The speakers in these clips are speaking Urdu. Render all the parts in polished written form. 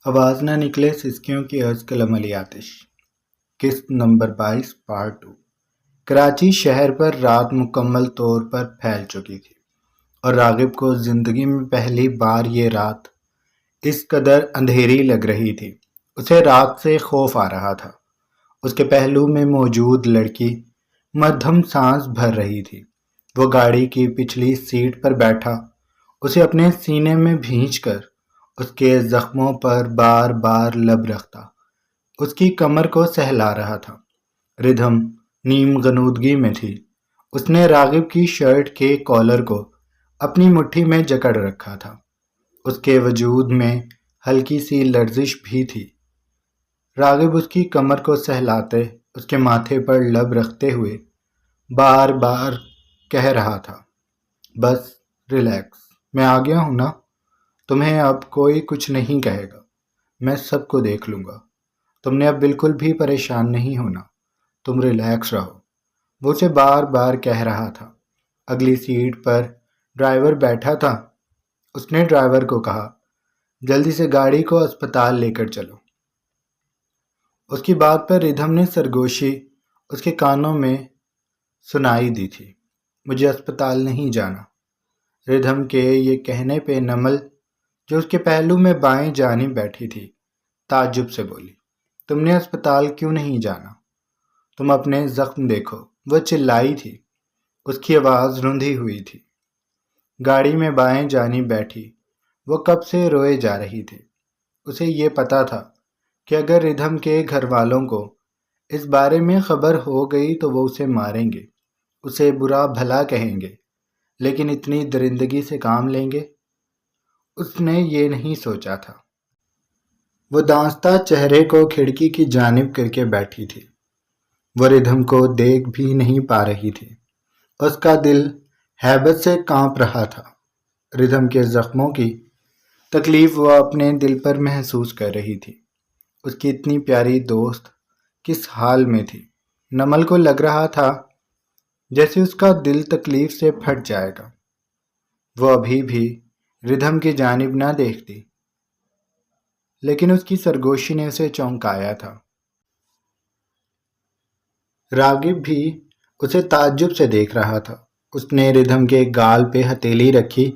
آواز نہ نکلے سسکیوں کی از کلملی آتش۔ قسط نمبر 22 پارٹ 2۔ کراچی شہر پر رات مکمل طور پر پھیل چکی تھی اور راغب کو زندگی میں پہلی بار یہ رات اس قدر اندھیری لگ رہی تھی۔ اسے رات سے خوف آ رہا تھا۔ اس کے پہلو میں موجود لڑکی مدھم سانس بھر رہی تھی۔ وہ گاڑی کی پچھلی سیٹ پر بیٹھا اسے اپنے سینے میں بھینچ کر اس کے زخموں پر بار بار لب رکھتا اس کی کمر کو سہلا رہا تھا۔ ردھم نیم غنودگی میں تھی۔ اس نے راغب کی شرٹ کے کالر کو اپنی مٹھی میں جکڑ رکھا تھا۔ اس کے وجود میں ہلکی سی لرزش بھی تھی۔ راغب اس کی کمر کو سہلاتے اس کے ماتھے پر لب رکھتے ہوئے بار بار کہہ رہا تھا، بس ریلیکس، میں آ گیا ہوں نا، تمہیں اب کوئی کچھ نہیں کہے گا، میں سب کو دیکھ لوں گا، تم نے اب بالکل بھی پریشان نہیں ہونا، تم ریلیکس رہو، وہ اسے بار بار کہہ رہا تھا۔ اگلی سیٹ پر ڈرائیور بیٹھا تھا۔ اس نے ڈرائیور کو کہا، جلدی سے گاڑی کو اسپتال لے کر چلو۔ اس کی بات پر ردھم نے سرگوشی اس کے کانوں میں سنائی دی تھی، مجھے اسپتال نہیں جانا۔ ردھم کے یہ کہنے پہ نمل جو اس کے پہلو میں بائیں جانب بیٹھی تھی تعجب سے بولی، تم نے اسپتال کیوں نہیں جانا؟ تم اپنے زخم دیکھو، وہ چلائی تھی۔ اس کی آواز رندھی ہوئی تھی۔ گاڑی میں بائیں جانب بیٹھی وہ کب سے روئے جا رہی تھی۔ اسے یہ پتا تھا کہ اگر ردھم کے گھر والوں کو اس بارے میں خبر ہو گئی تو وہ اسے ماریں گے، اسے برا بھلا کہیں گے، لیکن اتنی درندگی سے کام لیں گے؟ اس نے یہ نہیں سوچا تھا۔ وہ دانستہ چہرے کو کھڑکی کی جانب کر کے بیٹھی تھی۔ وہ ردھم کو دیکھ بھی نہیں پا رہی تھی۔ اس کا دل ہیبت سے کانپ رہا تھا۔ ردھم کے زخموں کی تکلیف وہ اپنے دل پر محسوس کر رہی تھی۔ اس کی اتنی پیاری دوست کس حال میں تھی؟ نمل کو لگ رہا تھا جیسے اس کا دل تکلیف سے پھٹ جائے گا۔ وہ ابھی بھی ردھم کی جانب نہ دیکھتی، لیکن اس کی سرگوشی نے اسے چونکایا تھا۔ راغب بھی اسے تعجب سے دیکھ رہا تھا۔ اس نے ردھم کے گال پہ ہتھیلی رکھی،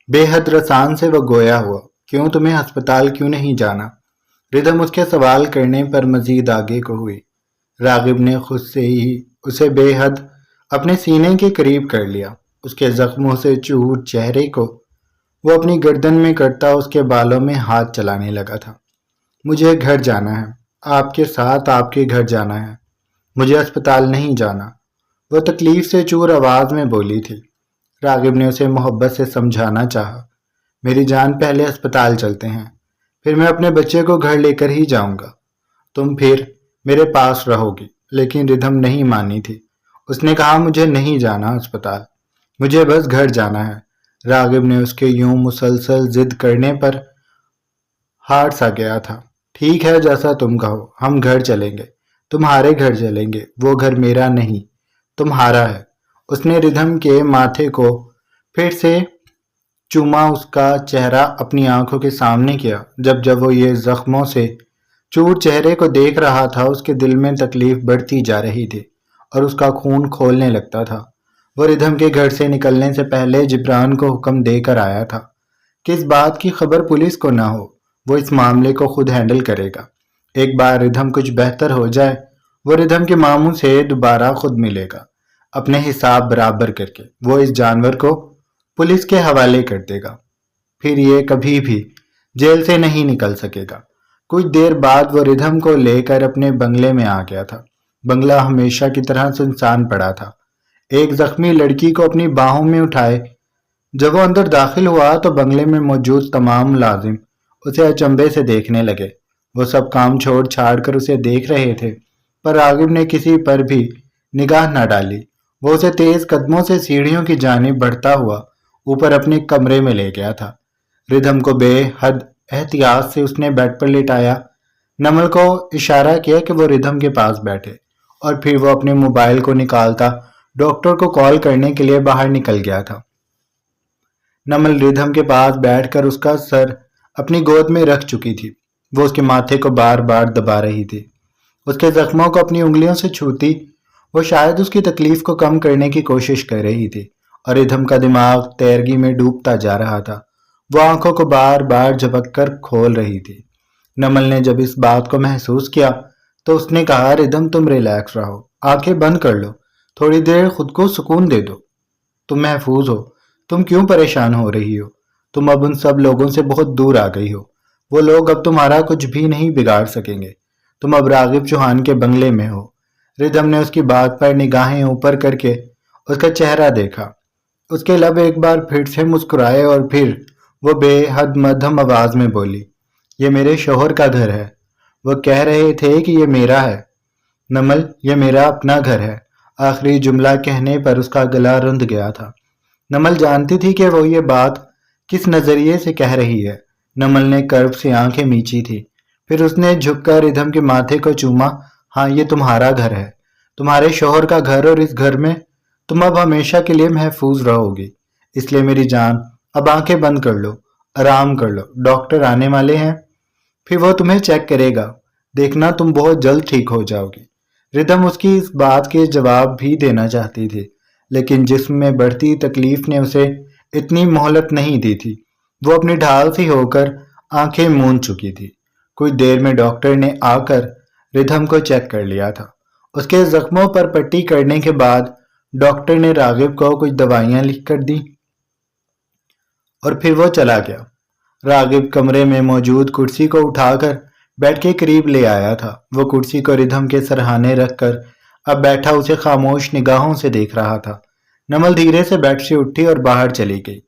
بے حد رسان سے وہ گویا ہوا، کیوں تمہیں ہسپتال کیوں نہیں جانا؟ ردھم اس کے سوال کرنے پر مزید آگے کو ہوئی۔ راغب نے خود سے ہی اسے بے حد اپنے سینے کے قریب کر لیا۔ اس کے زخموں سے چور چہرے کو وہ اپنی گردن میں کرتا اس کے بالوں میں ہاتھ چلانے لگا تھا۔ مجھے گھر جانا ہے، آپ کے ساتھ آپ کے گھر جانا ہے، مجھے اسپتال نہیں جانا، وہ تکلیف سے چور آواز میں بولی تھی۔ راغب نے اسے محبت سے سمجھانا چاہا، میری جان پہلے اسپتال چلتے ہیں، پھر میں اپنے بچے کو گھر لے کر ہی جاؤں گا، تم پھر میرے پاس رہو گی۔ لیکن ردھم نہیں مانی تھی۔ اس نے کہا، مجھے نہیں جانا اسپتال، مجھے بس گھر جانا ہے۔ راغب نے اس کے یوں مسلسل ضد کرنے پر ہار سا گیا تھا۔ ٹھیک ہے، جیسا تم کہو، ہم گھر چلیں گے، تمہارے گھر چلیں گے، وہ گھر میرا نہیں تمہارا ہے۔ اس نے ردھم کے ماتھے کو پھر سے چوما، اس کا چہرہ اپنی آنکھوں کے سامنے کیا۔ جب وہ یہ زخموں سے چور چہرے کو دیکھ رہا تھا، اس کے دل میں تکلیف بڑھتی جا رہی تھی اور اس کا خون کھولنے لگتا تھا۔ وہ ردھم کے گھر سے نکلنے سے پہلے جبران کو حکم دے کر آیا تھا کہ اس بات کی خبر پولیس کو نہ ہو، وہ اس معاملے کو خود ہینڈل کرے گا۔ ایک بار ردھم کچھ بہتر ہو جائے، وہ ردھم کے ماموں سے دوبارہ خود ملے گا، اپنے حساب برابر کر کے وہ اس جانور کو پولیس کے حوالے کر دے گا، پھر یہ کبھی بھی جیل سے نہیں نکل سکے گا۔ کچھ دیر بعد وہ ردھم کو لے کر اپنے بنگلے میں آ گیا تھا۔ بنگلہ ہمیشہ کی طرح سنسان پڑا تھا۔ ایک زخمی لڑکی کو اپنی باہوں میں اٹھائے جب وہ اندر داخل ہوا تو بنگلے میں موجود تمام ملازم اسے اچنبھے سے دیکھنے لگے۔ وہ سب کام چھوڑ چھاڑ کر اسے دیکھ رہے تھے، پر راغب نے کسی پر بھی نگاہ نہ ڈالی۔ وہ اسے تیز قدموں سے سیڑھیوں کی جانب بڑھتا ہوا اوپر اپنے کمرے میں لے گیا تھا۔ ردھم کو بے حد احتیاط سے اس نے بیڈ پر لٹایا، نمل کو اشارہ کیا کہ وہ ردھم کے پاس بیٹھے، اور پھر وہ اپنے موبائل کو نکالتا ڈاکٹر کو کال کرنے کے لیے باہر نکل گیا تھا۔ نمل ردھم کے پاس بیٹھ کر اس کا سر اپنی گود میں رکھ چکی تھی۔ وہ اس کے ماتھے کو بار بار دبا رہی تھی، اس کے زخموں کو اپنی انگلیوں سے چھوتی۔ وہ شاید اس کی تکلیف کو کم کرنے کی کوشش کر رہی تھی، اور ادھم کا دماغ تیرگی میں ڈوبتا جا رہا تھا۔ وہ آنکھوں کو بار بار جھپک کر کھول رہی تھی۔ نمل نے جب اس بات کو محسوس کیا تو اس نے کہا، ردھم تم ریلیکس رہو، آنکھیں بند کر لو، تھوڑی دیر خود کو سکون دے دو۔ تم محفوظ ہو، تم کیوں پریشان ہو رہی ہو؟ تم اب ان سب لوگوں سے بہت دور آ گئی ہو، وہ لوگ اب تمہارا کچھ بھی نہیں بگاڑ سکیں گے، تم اب راغب چوہان کے بنگلے میں ہو۔ ردھم نے اس کی بات پر نگاہیں اوپر کر کے اس کا چہرہ دیکھا۔ اس کے لب ایک بار پھر سے مسکرائے اور پھر وہ بے حد مدھم آواز میں بولی، یہ میرے شوہر کا گھر ہے۔ وہ کہہ رہے تھے کہ یہ میرا ہے نمل، یہ میرا اپنا گھر ہے۔ آخری جملہ کہنے پر اس کا گلا رند گیا تھا۔ نمل جانتی تھی کہ وہ یہ بات کس نظریے سے کہہ رہی ہے۔ نمل نے کرب سے آنکھیں میچی تھی، پھر اس نے جھک کر ردھم کے ماتھے کو چوما۔ ہاں، یہ تمہارا گھر ہے، تمہارے شوہر کا گھر، اور اس گھر میں تم اب ہمیشہ کے لیے محفوظ رہو گی۔ اس لیے میری جان، اب آنکھیں بند کر لو، آرام کر لو، ڈاکٹر آنے والے ہیں، پھر وہ تمہیں چیک کرے گا، دیکھنا تم بہت جلد ٹھیک ہو جاؤ گی۔ ردھم اس کی اس بات کے جواب بھی دینا چاہتی تھی، لیکن جسم میں بڑھتی تکلیف نے اسے اتنی مہلت نہیں دی تھی۔ وہ اپنی ڈھال سی ہو کر آنکھیں موند چکی تھی۔ کچھ دیر میں ڈاکٹر نے آ کر ردھم کو چیک کر لیا تھا۔ اس کے زخموں پر پٹی کرنے کے بعد ڈاکٹر نے راغب کو کچھ دوائیاں لکھ کر دی اور پھر وہ چلا گیا۔ راغب کمرے میں موجود کرسی کو اٹھا کر بیڈ کے قریب لے آیا تھا۔ وہ کرسی کو ردھم کے سرہانے رکھ کر اب بیٹھا اسے خاموش نگاہوں سے دیکھ رہا تھا۔ نمل دھیرے سے بیڈ سے اٹھی اور باہر چلی گئی۔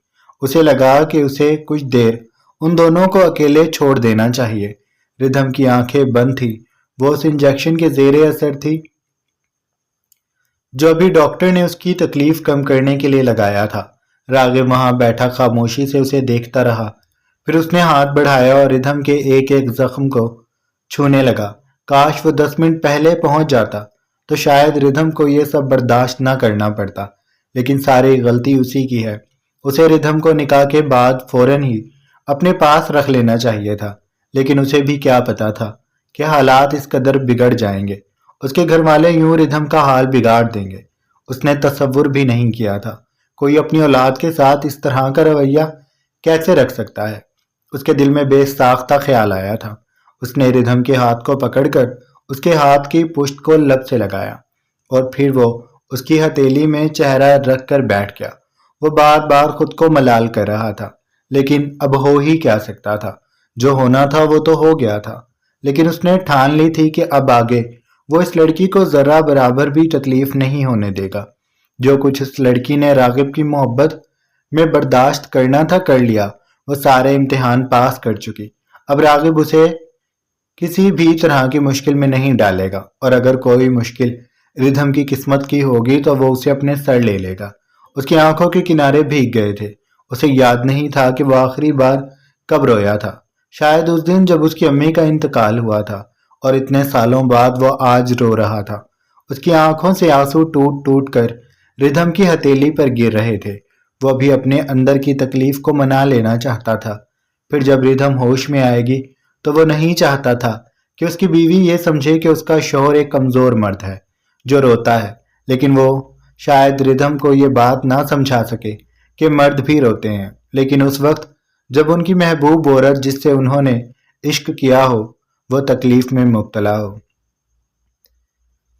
اسے لگا کہ اسے کچھ دیر ان دونوں کو اکیلے چھوڑ دینا چاہیے۔ ردھم کی آنکھیں بند تھی، وہ اس انجیکشن کے زیر اثر تھی جو ابھی ڈاکٹر نے اس کی تکلیف کم کرنے کے لیے لگایا تھا۔ راغب وہاں بیٹھا خاموشی سے اسے دیکھتا رہا، پھر اس نے ہاتھ بڑھایا اور ردھم کے ایک ایک زخم کو چھونے لگا۔ کاش وہ 10 منٹ پہلے پہنچ جاتا تو شاید ردھم کو یہ سب برداشت نہ کرنا پڑتا، لیکن ساری غلطی اسی کی ہے۔ اسے ردھم کو نکاح کے بعد فوراً ہی اپنے پاس رکھ لینا چاہیے تھا، لیکن اسے بھی کیا پتا تھا کہ حالات اس قدر بگڑ جائیں گے۔ اس کے گھر والے یوں ردھم کا حال بگاڑ دیں گے، اس نے تصور بھی نہیں کیا تھا۔ کوئی اپنی اولاد کے ساتھ اس طرح کا رویہ کیسے رکھ سکتا ہے؟ اس کے دل میں بے ساختہ خیال آیا تھا۔ اس نے ردھم کے ہاتھ کو پکڑ کر اس کے ہاتھ کی پشت کو لب سے لگایا اور پھر وہ اس کی ہتھیلی میں چہرہ رکھ کر بیٹھ گیا۔ وہ بار بار خود کو ملال کر رہا تھا، لیکن اب ہو ہی کیا سکتا تھا؟ جو ہونا تھا وہ تو ہو گیا تھا، لیکن اس نے ٹھان لی تھی کہ اب آگے وہ اس لڑکی کو ذرہ برابر بھی تکلیف نہیں ہونے دے گا۔ جو کچھ اس لڑکی نے راغب کی محبت میں برداشت کرنا تھا کر لیا، وہ سارے امتحان پاس کر چکی۔ اب راغب اسے کسی بھی طرح کی مشکل میں نہیں ڈالے گا، اور اگر کوئی مشکل ردھم کی قسمت کی ہوگی تو وہ اسے اپنے سر لے لے گا۔ اس کی آنکھوں کے کنارے بھیگ گئے تھے۔ اسے یاد نہیں تھا کہ وہ آخری بار کب رویا تھا۔ شاید اس دن جب اس کی امی کا انتقال ہوا تھا، اور اتنے سالوں بعد وہ آج رو رہا تھا۔ اس کی آنکھوں سے آنسو ٹوٹ ٹوٹ کر ردھم کی ہتھیلی پر گر رہے تھے۔ وہ ابھی اپنے اندر کی تکلیف کو منا لینا چاہتا تھا۔ پھر جب ردھم ہوش میں آئے گی تو وہ نہیں چاہتا تھا کہ اس کی بیوی یہ سمجھے کہ اس کا شوہر ایک کمزور مرد ہے جو روتا ہے، لیکن وہ شاید ردھم کو یہ بات نہ سمجھا سکے کہ مرد بھی روتے ہیں، لیکن اس وقت جب ان کی محبوب عورت جس سے انہوں نے عشق کیا ہو وہ تکلیف میں مبتلا ہو۔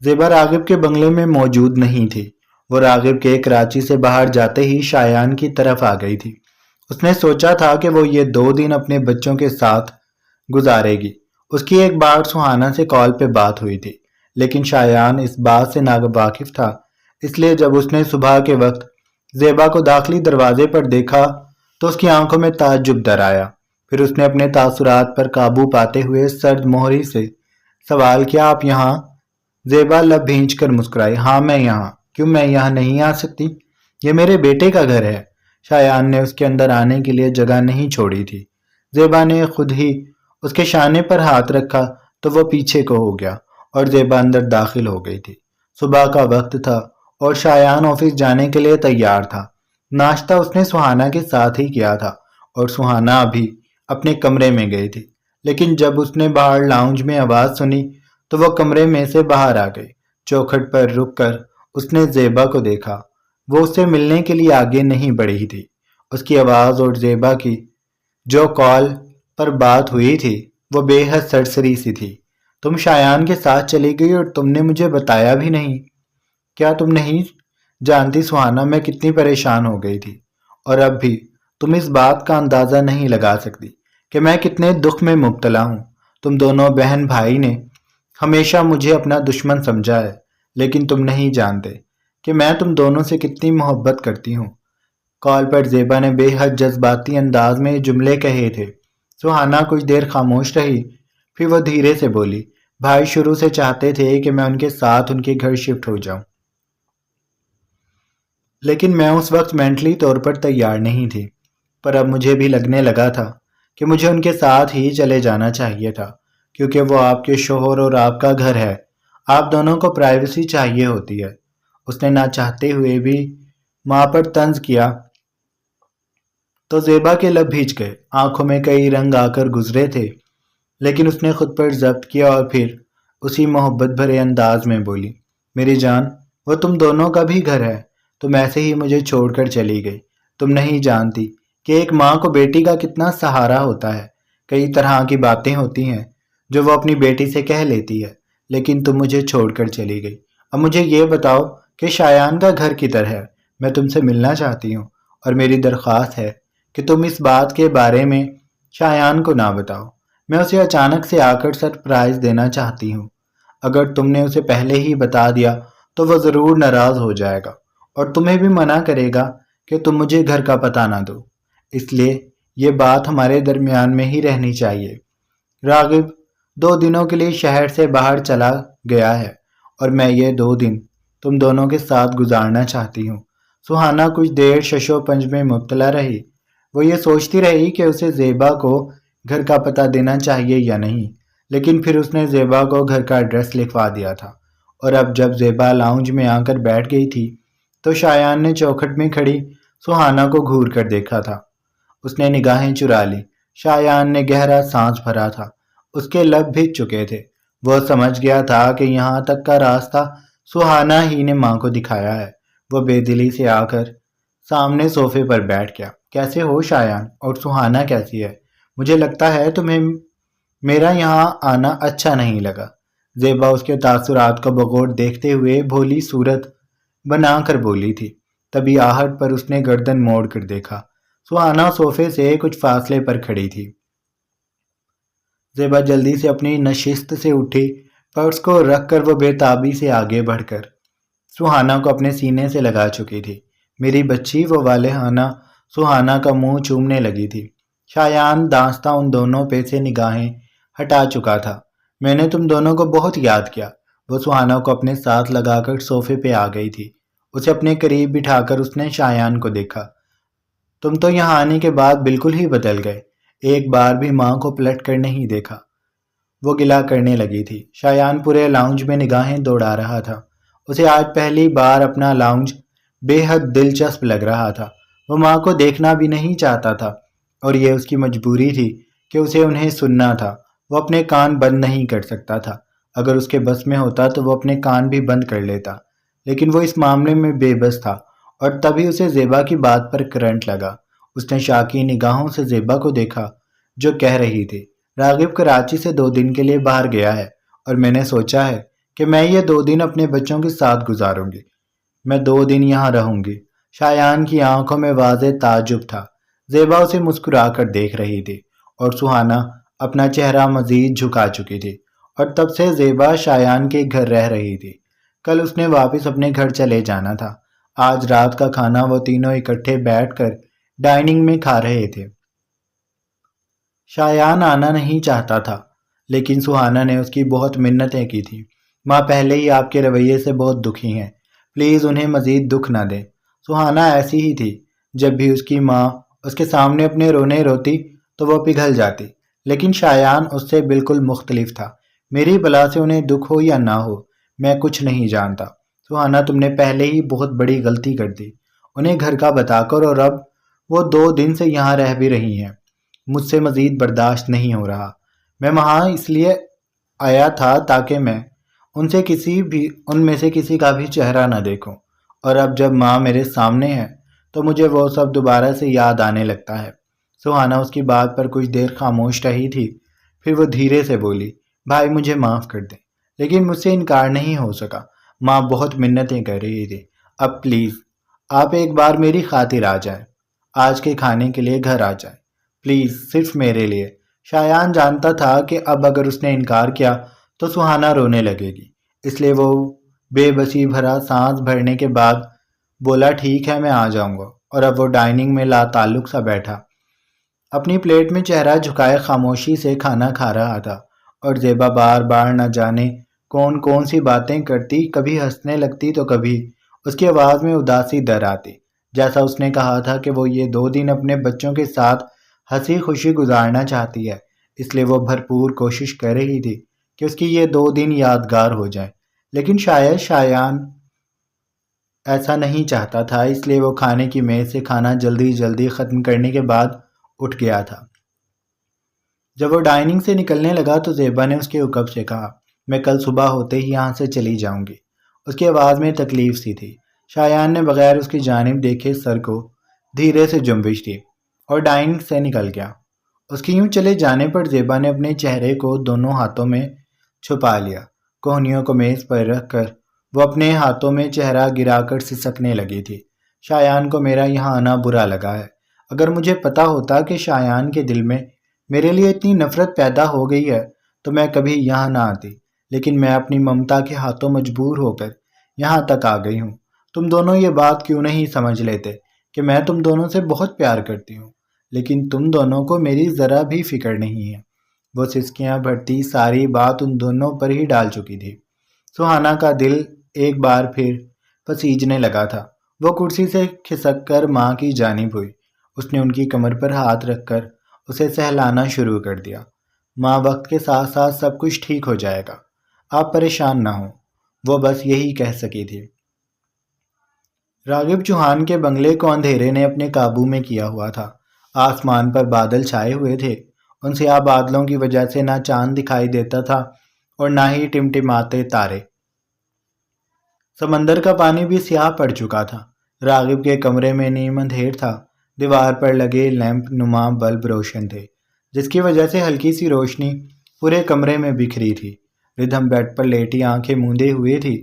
زیبا راغب کے بنگلے میں موجود نہیں تھی۔ وہ راغب کے کراچی سے باہر جاتے ہی شایان کی طرف آ گئی تھی۔ اس نے سوچا تھا کہ وہ یہ 2 دن اپنے بچوں کے ساتھ گزارے گی۔ اس کی ایک بار سہانا سے کال پہ بات ہوئی تھی، لیکن شایان اس بات سے ناواقف تھا، اس لیے جب اس نے صبح کے وقت زیبا کو داخلی دروازے پر دیکھا تو اس کی آنکھوں میں تعجب در آیا۔ پھر اس نے اپنے تاثرات پر قابو پاتے ہوئے سرد مہری سے سوال کیا، آپ یہاں؟ زیبا لب بھینچ کر مسکرائی، ہاں میں یہاں، کیوں میں یہاں نہیں آ سکتی؟ یہ میرے بیٹے کا گھر ہے۔ شایان نے اس کے اندر آنے کے لیے جگہ نہیں چھوڑی تھی۔ زیبا نے خود ہی اس کے شانے پر ہاتھ رکھا تو وہ پیچھے کو ہو گیا اور زیبا اندر داخل ہو گئی تھی۔ صبح کا وقت تھا اور شایان آفس جانے کے لیے تیار تھا۔ ناشتہ اس نے سہانا کے ساتھ ہی کیا تھا اور سہانا ابھی اپنے کمرے میں گئی تھی۔ لیکن جب اس نے باہر لاؤنج میں آواز سنی تو وہ کمرے میں سے باہر آ گئی۔ چوکھٹ پر رک کر اس نے زیبا کو دیکھا۔ وہ اس سے ملنے کے لیے آگے نہیں بڑھی تھی۔ اس کی آواز اور زیبا کی جو کال پر بات ہوئی تھی وہ بے حد سرسری سی تھی۔ تم شایان کے ساتھ چلی گئی اور تم نے مجھے بتایا بھی نہیں۔ کیا تم نہیں جانتی سہانا میں کتنی پریشان ہو گئی تھی؟ اور اب بھی تم اس بات کا اندازہ نہیں لگا سکتی کہ میں کتنے دکھ میں مبتلا ہوں۔ تم دونوں بہن بھائی نے ہمیشہ مجھے اپنا دشمن سمجھا ہے، لیکن تم نہیں جانتے کہ میں تم دونوں سے کتنی محبت کرتی ہوں۔ کال پر زیبا نے بے حد جذباتی انداز میں جملے کہے تھے۔ سہانا کچھ دیر خاموش رہی، پھر وہ دھیرے سے بولی، بھائی شروع سے چاہتے تھے کہ میں ان کے ساتھ ان کے گھر شفٹ ہو جاؤں، لیکن میں اس وقت مینٹلی طور پر تیار نہیں تھی۔ پر اب مجھے بھی لگنے لگا تھا کہ مجھے ان کے ساتھ ہی چلے جانا چاہیے تھا، کیونکہ وہ آپ کے شوہر اور آپ کا گھر ہے۔ آپ دونوں کو پرائیویسی چاہیے ہوتی ہے۔ اس نے نہ چاہتے ہوئے بھی ماں پر طنز کیا تو زیبا کے لب بھیج گئے، آنکھوں میں کئی رنگ آ کر گزرے تھے، لیکن اس نے خود پر ضبط کیا اور پھر اسی محبت بھرے انداز میں بولی، میری جان، وہ تم دونوں کا بھی گھر ہے۔ تم ایسے ہی مجھے چھوڑ کر چلی گئی۔ تم نہیں جانتی کہ ایک ماں کو بیٹی کا کتنا سہارا ہوتا ہے۔ کئی طرح کی باتیں ہوتی ہیں جو وہ اپنی بیٹی سے کہہ لیتی ہے، لیکن تم مجھے چھوڑ کر چلی گئی۔ اب مجھے یہ بتاؤ کہ شایان کا گھر کدھر ہے؟ میں تم سے ملنا چاہتی ہوں، اور میری درخواست ہے کہ تم اس بات کے بارے میں شایان کو نہ بتاؤ۔ میں اسے اچانک سے آ کر سرپرائز دینا چاہتی ہوں۔ اگر تم نے اسے پہلے ہی بتا دیا تو وہ ضرور ناراض ہو جائے گا اور تمہیں بھی منع کرے گا کہ تم مجھے گھر کا پتہ نہ دو۔ اس لیے یہ بات ہمارے درمیان میں ہی رہنی چاہیے۔ راغب 2 دنوں کے لیے شہر سے باہر چلا گیا ہے اور میں یہ 2 دن تم دونوں کے ساتھ گزارنا چاہتی ہوں۔ سہانا کچھ دیر شش و پنج میں مبتلا رہی۔ وہ یہ سوچتی رہی کہ اسے زیبا کو گھر کا پتہ دینا چاہیے یا نہیں، لیکن پھر اس نے زیبا کو گھر کا ایڈریس لکھوا دیا تھا، اور اب جب زیبا لاؤنج میں آ کر بیٹھ گئی تھی تو شایان نے چوکھٹ میں کھڑی سہانا کو گھور کر دیکھا تھا۔ اس نے نگاہیں چرا لی۔ شایان نے گہرا سانس بھرا تھا۔ اس کے لب بھیگ چکے تھے۔ وہ سمجھ گیا تھا کہ یہاں تک کا راستہ سہانا ہی نے ماں کو دکھایا ہے۔ وہ بے دلی سے آ کر سامنے صوفے پر بیٹھ گیا۔ کیسے ہو شایان؟ اور سہانا کیسی ہے؟ مجھے لگتا ہے تمہیں میرا یہاں آنا اچھا نہیں لگا۔ زیبا اس کے تاثرات کو بغور دیکھتے ہوئے بھولی صورت بنا کر بولی تھی۔ تبھی آہٹ پر اس نے گردن موڑ کر دیکھا۔ سہانا صوفے سے کچھ فاصلے پر کھڑی تھی۔ زیبا جلدی سے اپنی نشست سے اٹھی۔ پرس کو رکھ کر وہ بے تابی سے آگے بڑھ کر سہانا کو اپنے سینے سے لگا چکی تھی۔ میری بچی، وہ والہانہ سہانا کا منہ چومنے لگی تھی۔ شایان دانستہ ان دونوں پہ سے نگاہیں ہٹا چکا تھا۔ میں نے تم دونوں کو بہت یاد کیا۔ وہ سہانا کو اپنے ساتھ لگا کر صوفے پہ آ گئی تھی۔ اسے اپنے قریب بٹھا کر اس نے شایان کو دیکھا۔ تم تو یہاں آنے کے بعد بالکل ہی بدل گئے۔ ایک بار بھی ماں کو پلٹ کر نہیں دیکھا، وہ گلہ کرنے لگی تھی۔ شایان پورے لاؤنج میں نگاہیں دوڑا رہا تھا۔ اسے آج پہلی بار اپنا لاؤنج بے حد دلچسپ لگ رہا تھا۔ وہ ماں کو دیکھنا بھی نہیں چاہتا تھا، اور یہ اس کی مجبوری تھی کہ اسے انہیں سننا تھا۔ وہ اپنے کان بند نہیں کر سکتا تھا۔ اگر اس کے بس میں ہوتا تو وہ اپنے کان بھی بند کر لیتا، لیکن وہ اس معاملے میں بے بس تھا، اور تبھی اسے زیبا کی بات پر کرنٹ لگا۔ اس نے شاکی نگاہوں سے زیبا کو دیکھا، جو کہہ رہی تھی، راغب کراچی سے 2 دن کے لیے باہر گیا ہے، اور میں نے سوچا ہے کہ میں یہ 2 دن اپنے بچوں کے ساتھ گزاروں گی۔ میں 2 دن یہاں رہوں گی۔ شایان کی آنکھوں میں واضح تعجب تھا۔ زیبا اسے مسکرا کر دیکھ رہی تھی، اور سہانا اپنا چہرہ مزید جھکا چکی تھی، اور تب سے زیبا شایان کے گھر رہ رہی تھی۔ کل اس نے واپس اپنے گھر چلے جانا تھا۔ آج رات کا کھانا وہ تینوں اکٹھے بیٹھ کر ڈائننگ میں کھا رہے تھے۔ شایان آنا نہیں چاہتا تھا، لیکن سہانا نے اس کی بہت منتیں کی تھیں۔ ماں پہلے ہی آپ کے رویے سے بہت دکھی ہیں، پلیز انہیں مزید دکھ نہ دیں۔ سہانا ایسی ہی تھی، جب بھی اس کی ماں اس کے سامنے اپنے رونے روتی تو وہ پگھل جاتی، لیکن شایان اس سے بالکل مختلف تھا۔ میری بلا سے انہیں دکھ ہو یا نہ ہو، میں کچھ نہیں جانتا۔ سہانا، تم نے پہلے ہی بہت بڑی غلطی کر دی انہیں گھر کا بتا کر، اور اب وہ 2 دن سے یہاں رہ بھی رہی ہیں۔ مجھ سے مزید برداشت نہیں ہو رہا۔ میں وہاں اس لیے آیا تھا تاکہ میں ان میں سے کسی کا بھی چہرہ نہ دیکھوں، اور اب جب ماں میرے سامنے ہے تو مجھے وہ سب دوبارہ سے یاد آنے لگتا ہے۔ سہانا اس کی بات پر کچھ دیر خاموش رہی تھی، پھر وہ دھیرے سے بولی، بھائی مجھے معاف کر دیں، لیکن مجھ سے انکار نہیں ہو سکا۔ ماں بہت منتیں کر رہی تھی۔ اب پلیز آپ ایک بار میری خاطر آ جائیں، آج کے کھانے کے لیے گھر آ جائیں، پلیز، صرف میرے لیے۔ شایان جانتا تھا کہ اب اگر اس نے انکار کیا تو سہانا رونے لگے گی، اس لیے وہ بے بسی بھرا سانس بھرنے کے بعد بولا، ٹھیک ہے میں آ جاؤں گا۔ اور اب وہ ڈائننگ میں لا تعلق سا بیٹھا، اپنی پلیٹ میں چہرہ جھکائے خاموشی سے کھانا کھا رہا تھا، اور زیبا بار بار نہ جانے کون کون سی باتیں کرتی، کبھی ہنسنے لگتی تو کبھی اس کی آواز میں اداسی در آتی، جیسا اس نے کہا تھا کہ وہ یہ 2 دن اپنے بچوں کے ساتھ ہنسی خوشی گزارنا چاہتی ہے، اس لیے وہ بھرپور کوشش کر رہی تھی کہ اس کی یہ 2 دن یادگار ہو جائیں۔ لیکن شاید شایان ایسا نہیں چاہتا تھا، اس لیے وہ کھانے کی میز سے کھانا جلدی جلدی ختم کرنے کے بعد اٹھ گیا تھا۔ جب وہ ڈائننگ سے نکلنے لگا تو زیبا نے اس کے عقب سے کہا، میں کل صبح ہوتے ہی یہاں سے چلی جاؤں گی۔ اس کی آواز میں تکلیف سی تھی۔ شایان نے بغیر اس کی جانب دیکھے سر کو دھیرے سے جنبش دی اور ڈائننگ سے نکل گیا۔ اس کے یوں چلے جانے پر زیبا نے اپنے چہرے کو دونوں ہاتھوں میں چھپا لیا۔ کوہنیوں کو میز پر رکھ کر وہ اپنے ہاتھوں میں چہرہ گرا کر سسکنے لگی تھی۔ شایان کو میرا یہاں آنا برا لگا ہے۔ اگر مجھے پتا ہوتا کہ شایان کے دل میں میرے لیے اتنی نفرت پیدا ہو گئی ہے تو میں کبھی یہاں نہ آتی، لیکن میں اپنی ممتا کے ہاتھوں مجبور ہو کر یہاں تک آ گئی ہوں۔ تم دونوں یہ بات کیوں نہیں سمجھ لیتے کہ میں تم دونوں سے بہت پیار کرتی ہوں، لیکن تم دونوں کو میری ذرا بھی فکر نہیں ہے۔ وہ سسکیاں بھرتی ساری بات ان دونوں پر ہی ڈال چکی تھی۔ سہانا کا دل ایک بار پھر پسیجنے لگا تھا۔ وہ کرسی سے کھسک کر ماں کی جانب ہوئی۔ اس نے ان کی کمر پر ہاتھ رکھ کر اسے سہلانا شروع کر دیا۔ ماں، وقت کے ساتھ ساتھ سب کچھ ٹھیک ہو جائے گا، آپ پریشان نہ ہوں، وہ بس یہی کہہ سکی تھی۔ راغب چوہان کے بنگلے کو اندھیرے نے اپنے قابو میں کیا ہوا تھا۔ آسمان پر بادل چھائے ہوئے تھے۔ ان سیاہ بادلوں کی وجہ سے نہ چاند دکھائی دیتا تھا اور نہ ہی ٹمٹماتے تارے۔ سمندر کا پانی بھی سیاہ پڑ چکا تھا۔ راغب کے کمرے میں نیم اندھیر تھا۔ دیوار پر لگے لیمپ نما بلب روشن تھے، جس کی وجہ سے ہلکی سی روشنی پورے کمرے میں بکھری تھی۔ ردھم بیڈ پر لیٹی آنکھیں موندے ہوئے تھی۔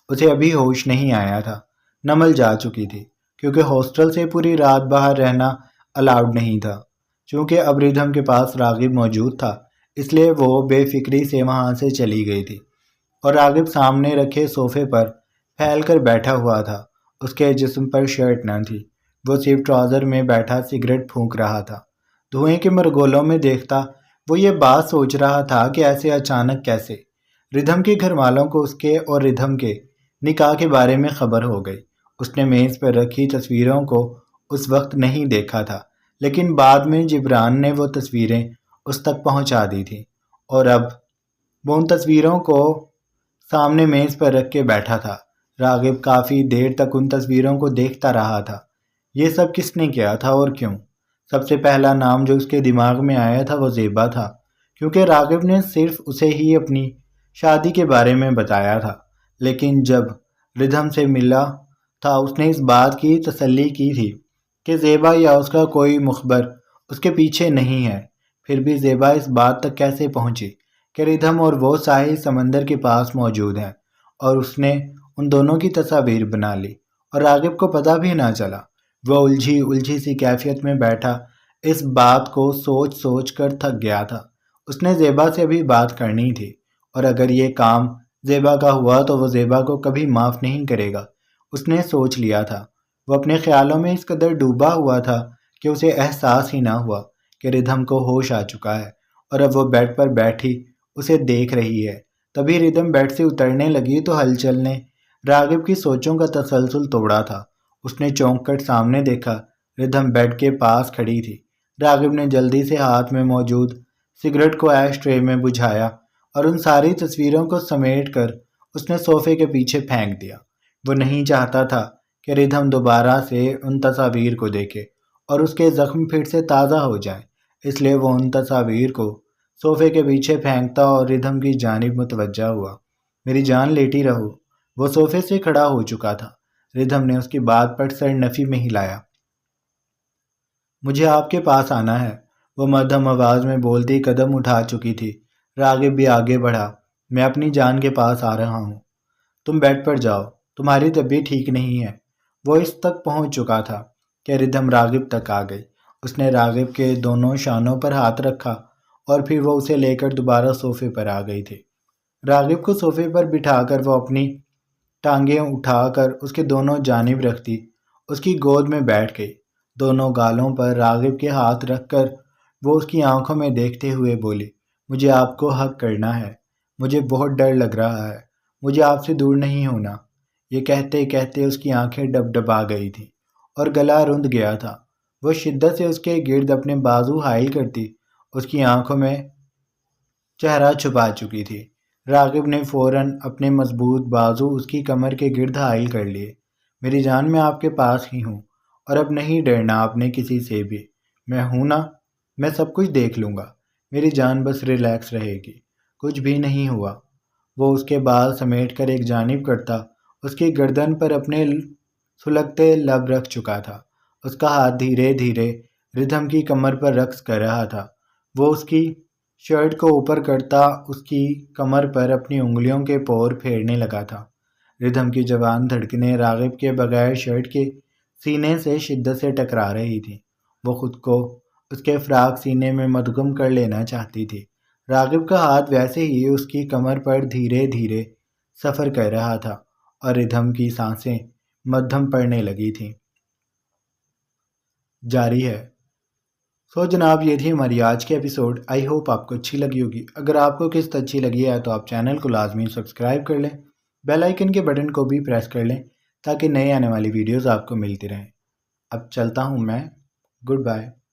اسے ابھی ہوش نہیں آیا تھا۔ نمل جا چکی تھی، کیونکہ ہاسٹل سے پوری رات باہر رہنا الاؤڈ نہیں تھا۔ چونکہ اب ردھم کے پاس راغب موجود تھا، اس لیے وہ بے فکری سے وہاں سے چلی گئی تھی، اور راغب سامنے رکھے صوفے پر پھیل کر بیٹھا ہوا تھا۔ اس کے جسم پر شرٹ نہ تھی، وہ صرف ٹراؤزر میں بیٹھا سگریٹ پھونک رہا تھا۔ دھوئیں کے مرگولوں میں دیکھتا وہ یہ بات سوچ رہا تھا کہ ایسے اچانک کیسے ردھم کے گھر والوں کو اس کے اور ردھم کے نکاح کے بارے میں خبر ہو گئی۔ اس نے میز پر رکھی تصویروں کو اس وقت نہیں دیکھا تھا، لیکن بعد میں جبران نے وہ تصویریں اس تک پہنچا دی تھیں، اور اب وہ ان تصویروں کو سامنے میز پر رکھ کے بیٹھا تھا۔ راغب کافی دیر تک ان تصویروں کو دیکھتا رہا تھا۔ یہ سب کس نے کیا تھا اور کیوں؟ سب سے پہلا نام جو اس کے دماغ میں آیا تھا وہ زیبا تھا، کیونکہ راغب نے صرف اسے ہی اپنی شادی کے بارے میں بتایا تھا۔ لیکن جب ردھم سے ملا تھا اس نے اس بات کی تسلی کی تھی کہ زیبا یا اس کا کوئی مخبر اس کے پیچھے نہیں ہے۔ پھر بھی زیبا اس بات تک کیسے پہنچی کہ ردھم اور وہ ساحل سمندر کے پاس موجود ہیں، اور اس نے ان دونوں کی تصاویر بنا لی اور راغب کو پتہ بھی نہ چلا۔ وہ الجھی سی کیفیت میں بیٹھا اس بات کو سوچ سوچ کر تھک گیا تھا۔ اس نے زیبا سے بھی بات کرنی تھی، اور اگر یہ کام زیبا کا ہوا تو وہ زیبا کو کبھی معاف نہیں کرے گا۔ اس نے سوچ لیا تھا۔ وہ اپنے خیالوں میں اس قدر ڈوبا ہوا تھا کہ اسے احساس ہی نہ ہوا کہ ردھم کو ہوش آ چکا ہے، اور اب وہ بیڈ پر بیٹھی اسے دیکھ رہی ہے۔ تبھی ردھم بیڈ سے اترنے لگی تو ہلچل نے راغب کی سوچوں کا تسلسل توڑا تھا۔ اس نے چونک کر سامنے دیکھا، ردھم بیڈ کے پاس کھڑی تھی۔ راغب نے جلدی سے ہاتھ میں موجود سگریٹ کو ایش ٹرے میں بجھایا اور ان ساری تصویروں کو سمیٹ کر اس نے صوفے کے پیچھے پھینک دیا۔ وہ نہیں چاہتا تھا کہ ردھم دوبارہ سے ان تصاویر کو دیکھے اور اس کے زخم پھر سے تازہ ہو جائیں، اس لیے وہ ان تصاویر کو صوفے کے پیچھے پھینکتا اور ردھم کی جانب متوجہ ہوا۔ میری جان لیٹی رہو۔ وہ صوفے سے کھڑا ہو چکا تھا۔ ردھم نے اس کی بات پر سر نفی میں ہلایا۔ مجھے آپ کے پاس آنا ہے، وہ مدھم آواز میں بولتی قدم اٹھا چکی تھی۔ راغب بھی آگے بڑھا۔ میں اپنی جان کے پاس آ رہا ہوں۔ تم بیڈ پر جاؤ، تمہاری طبیعت ٹھیک نہیں ہے۔ وہ اس تک پہنچ چکا تھا کہ ردھم راغب تک آ گئی۔ اس نے راغب کے دونوں شانوں پر ہاتھ رکھا اور پھر وہ اسے لے کر دوبارہ صوفے پر آ گئی تھی۔ راغب کو صوفے پر بٹھا کر وہ اپنی ٹانگیں اٹھا کر اس کے دونوں جانب رکھتی اس کی گود میں بیٹھ گئی۔ دونوں گالوں پر راغب کے ہاتھ رکھ کر وہ اس کی آنکھوں میں دیکھتے ہوئے بولی، مجھے آپ کو حق کرنا ہے۔ مجھے بہت ڈر لگ رہا ہے۔ مجھے آپ سے دور نہیں ہونا۔ یہ کہتے کہتے اس کی آنکھیں ڈب ڈبا گئی تھیں اور گلا رند گیا تھا۔ وہ شدت سے اس کے گرد اپنے بازو حائل کرتی اس کی آنکھوں میں چہرہ چھپا چکی تھی۔ راغب نے فوراً اپنے مضبوط بازو اس کی کمر کے گرد حائل کر لیے۔ میری جان، میں آپ کے پاس ہی ہوں اور اب نہیں ڈرنا آپ نے کسی سے بھی۔ میں ہوں نا، میں سب کچھ دیکھ لوں گا۔ میری جان بس ریلیکس رہے گی، کچھ بھی نہیں ہوا۔ وہ اس کے بال سمیٹ کر ایک جانب کرتا اس کی گردن پر اپنے سلگتے لب رکھ چکا تھا۔ اس کا ہاتھ دھیرے دھیرے ردھم کی کمر پر رقص کر رہا تھا۔ وہ اس کی شرٹ کو اوپر کرتا اس کی کمر پر اپنی انگلیوں کے پور پھیرنے لگا تھا۔ ردھم کی جوان دھڑکنیں راغب کے بغیر شرٹ کے سینے سے شدت سے ٹکرا رہی تھیں۔ وہ خود کو اس کے فراق سینے میں مدغم کر لینا چاہتی تھی۔ راغب کا ہاتھ ویسے ہی اس کی کمر پر دھیرے دھیرے سفر کر رہا تھا اور ردھم کی سانسیں مدھم پڑنے لگی تھیں۔ جاری ہے۔ جناب، یہ تھی ہماری آج کی ایپیسوڈ۔ آئی ہوپ آپ کو اچھی لگی ہوگی۔ اگر آپ کو قسط اچھی لگی ہے تو آپ چینل کو لازمی سبسکرائب کر لیں، بیل آئیکن کے بٹن کو بھی پریس کر لیں تاکہ نئے آنے والی ویڈیوز آپ کو ملتی رہیں۔ اب چلتا ہوں میں، گڈ بائے۔